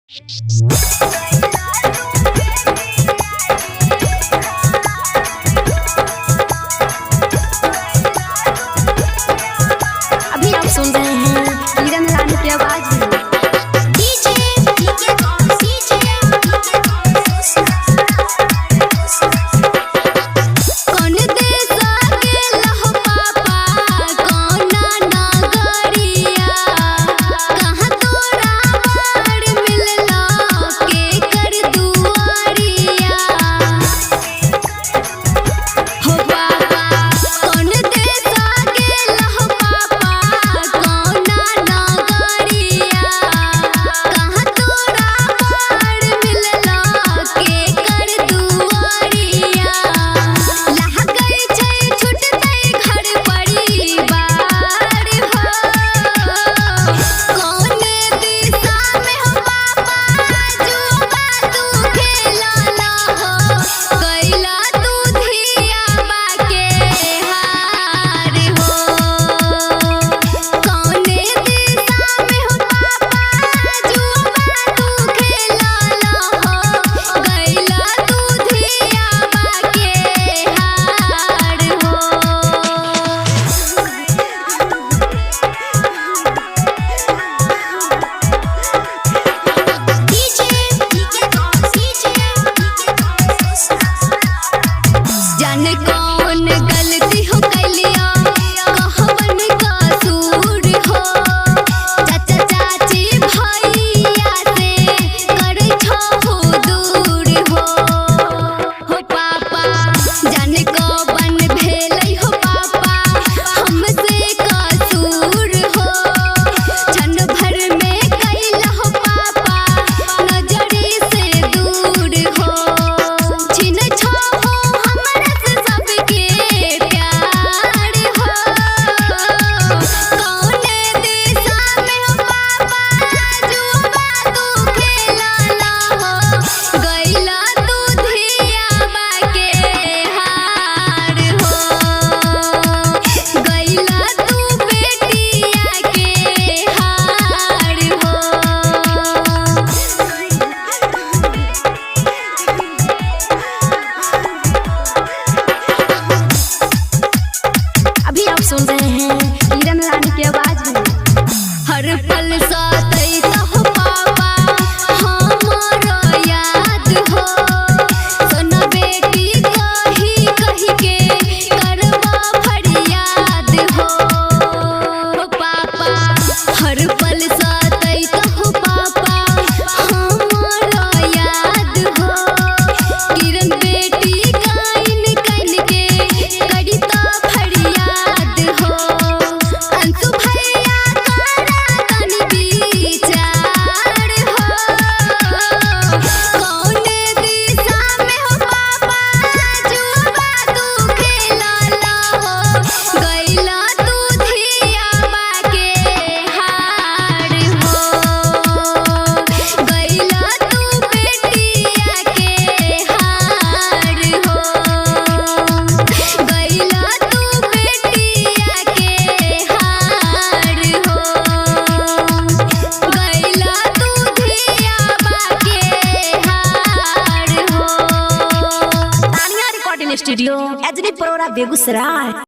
अभी आप सुन रहे हैं किरण रानी की आवाज में। सुन रहे हैं किरण रानी की आवाज में। हर पल साथई तो पापा हमारा याद हो, सोना बेटी कही कही के करवा फरियाद हो पापा। हर पल साथई तो पापा हमारा याद हो, किरण बेटी काइन काइन के करिता फरियाद हो। अंशु भैया तारा तनी विचार हो, कौन दिशा में हो पापा जुआ तू खेलला हो, गइला तू धियावा के हार हो, गइला तू बेटिया के हार हो, गइला तू बेटिया के हार हो, गइला तू धियावा के हार हो। तानिया रिकॉर्डिंग स्टूडियो एजनी परोरा बेगूसराय।